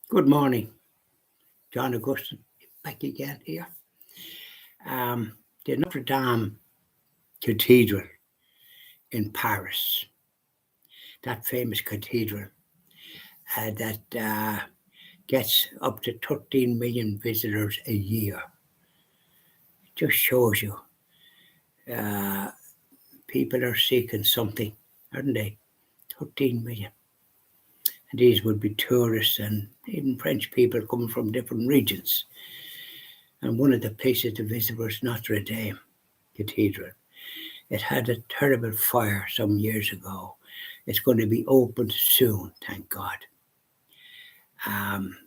Good morning, John Augustine, back again here. The Notre Dame Cathedral in Paris, that famous cathedral that gets up to 13 million visitors a year. It just shows you uh, people are seeking something, aren't they? 13 million. And these would be tourists and even French people coming from different regions. And one of the places to visit was Notre Dame Cathedral. It had a terrible fire some years ago. It's going to be opened soon, thank God. Um,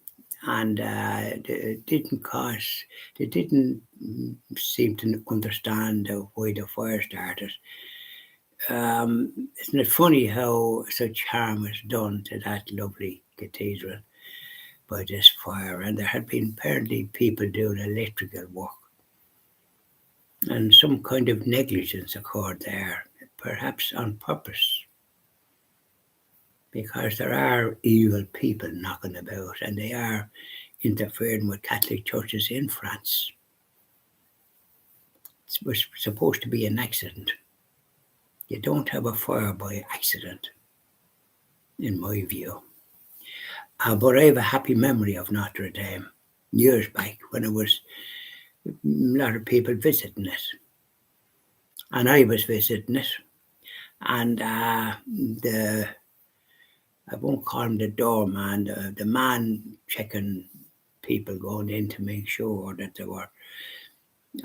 and it didn't cost, they didn't seem to understand why the fire started. Isn't it funny how such harm was done to that lovely cathedral by this fire? And there had been apparently people doing electrical work, and some kind of negligence occurred there, perhaps on purpose, because there are evil people knocking about and they are interfering with Catholic churches in France. It was supposed to be an accident. You don't have a fire by accident, in my view. But I have a happy memory of Notre Dame years back when it was a lot of people visiting it. And I was visiting it. And I won't call him the doorman, the man checking people going in to make sure that they were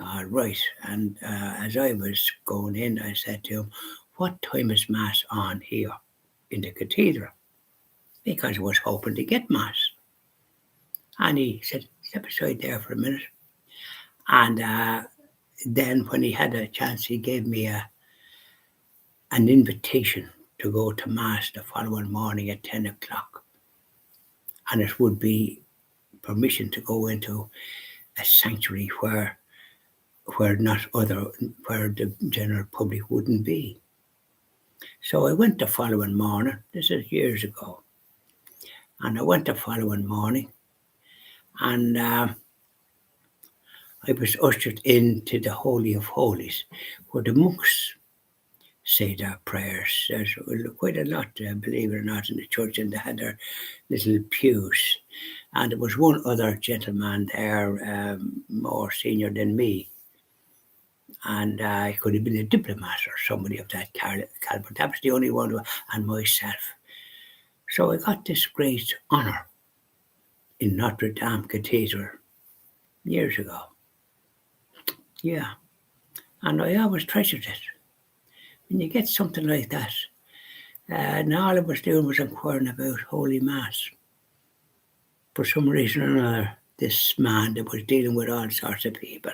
all right. And as I was going in, I said to him, "What time is Mass on here in the cathedral?" Because I was hoping to get Mass. And he said, "Step aside there for a minute." And then when he had a chance, he gave me an invitation to go to Mass the following morning at 10 o'clock. And it would be permission to go into a sanctuary where the general public wouldn't be. So I went the following morning. This is years ago. And I went the following morning, and I was ushered into the Holy of Holies, where the monks say their prayers. There's quite a lot, believe it or not, in the church, and they had their little pews. And there was one other gentleman there, more senior than me, and he could have been a diplomat or somebody of that caliber. That was the only one, and myself. So I got this great honour in Notre Dame Cathedral years ago. Yeah, and I always treasured it. When you get something like that, and all I was doing was inquiring about Holy Mass. For some reason or another, this man that was dealing with all sorts of people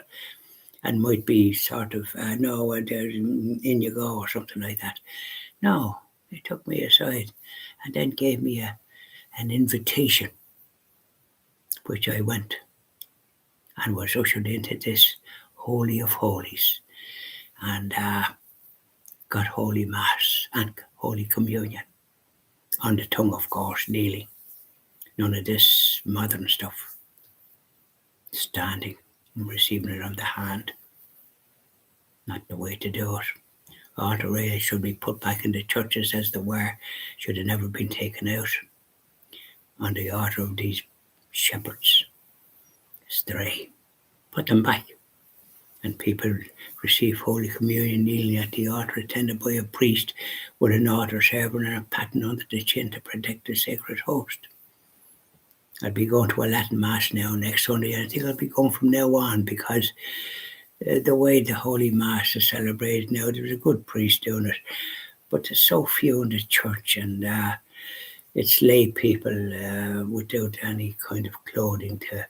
and might be sort of, no, there's in you go or something like that. No, he took me aside and then gave me an invitation, which I went and was ushered into this Holy of Holies and got Holy Mass and Holy Communion on the tongue, of course, kneeling. None of this modern stuff. Standing and receiving it on the hand. Not the way to do it. Altar rails should be put back in the churches as they were, should have never been taken out on the altar of these shepherds. Stray. Put them back. And people receive Holy Communion kneeling at the altar, attended by a priest with an altar server and a paten under the chin to protect the sacred host. I'll be going to a Latin Mass now next Sunday, and I think I'll be going from now on because the way the Holy Mass is celebrated now, there's a good priest doing it, but there's so few in the church, and it's lay people without any kind of clothing to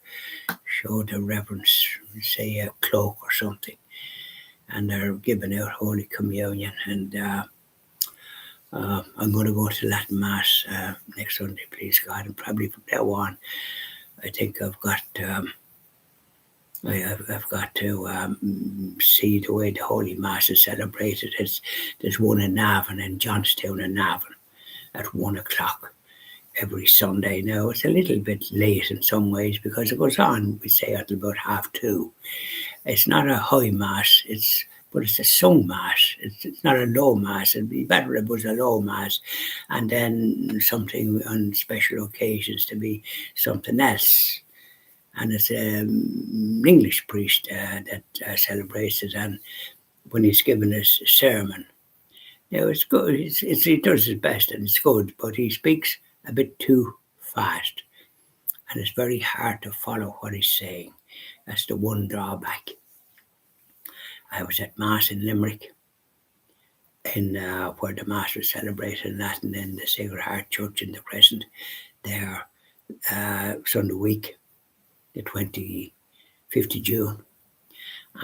show the reverence, say a cloak or something, and they're giving out Holy Communion, and I'm going to go to Latin Mass next Sunday, please God, and probably from now on, I think I've got to see the way the Holy Mass is celebrated. There's one in Navan, in Johnstown in Navan, at 1 o'clock every Sunday. Now, it's a little bit late in some ways because it goes on, we say, until about 2:30. It's not a high mass, but it's a sung mass. It's not a low mass. It'd be better if it was a low mass, and then something on special occasions to be something else. And it's an English priest that celebrates it, and when he's given his sermon, it's good. He does his best, and it's good, but he speaks a bit too fast, and it's very hard to follow what he's saying. That's the one drawback. I was at Mass in Limerick, in where the Mass was celebrated in Latin in the Sacred Heart Church in the Crescent there Sunday week, the 25th of June,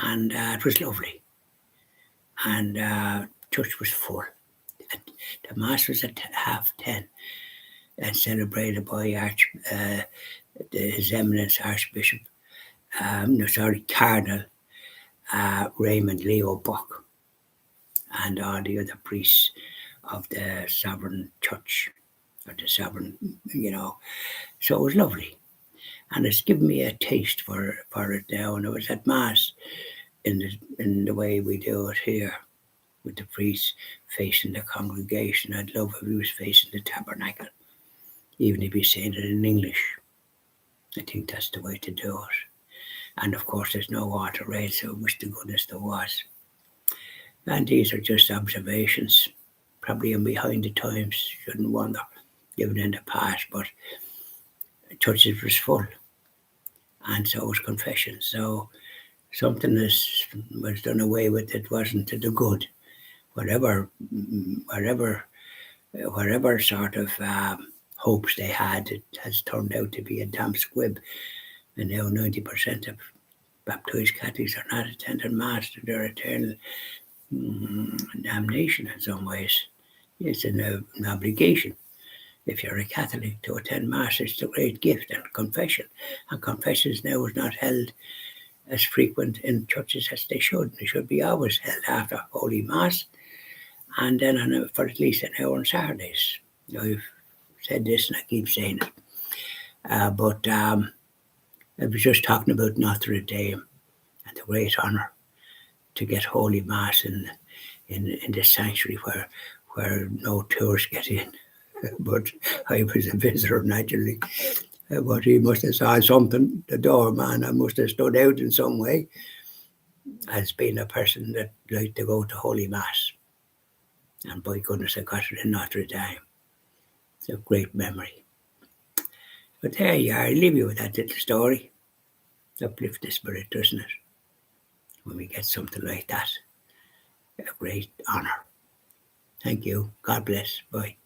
and it was lovely. And church was full. The Mass was at 10:30 and celebrated by His Eminence Archbishop, Cardinal Raymond Leo Buck, and all the other priests of the sovereign church, or the sovereign, So it was lovely. And it's given me a taste for it now. And I was at Mass in the way we do it here, with the priest facing the congregation. I'd love if he was facing the tabernacle, even if he's saying it in English. I think that's the way to do it. And of course, there's no water raid, so I wish to goodness there was. And these are just observations, probably in behind the times, shouldn't wonder, given in the past, but churches was full, and so was confession. So something was done away with that wasn't to the good. Whatever sort of hopes they had, it has turned out to be a damn squib. And now 90% of baptized Catholics are not attending Mass to their eternal damnation in some ways. It's an obligation. If you're a Catholic, to attend Mass, it's a great gift, and confession. And confessions now is not held as frequent in churches as they should. They should be always held after Holy Mass, and then for at least an hour on Saturdays. I've said this and I keep saying it. But I was just talking about Notre Dame and the great honour to get Holy Mass in the sanctuary where no tourists get in. But I was a visitor naturally. But he must have saw something, the doorman. I must have stood out in some way as being a person that liked to go to Holy Mass. And by goodness, I got it in Notre Dame. It's a great memory. But there you are. I leave you with that little story. Uplift the spirit, doesn't it? When we get something like that. A great honour. Thank you. God bless. Bye.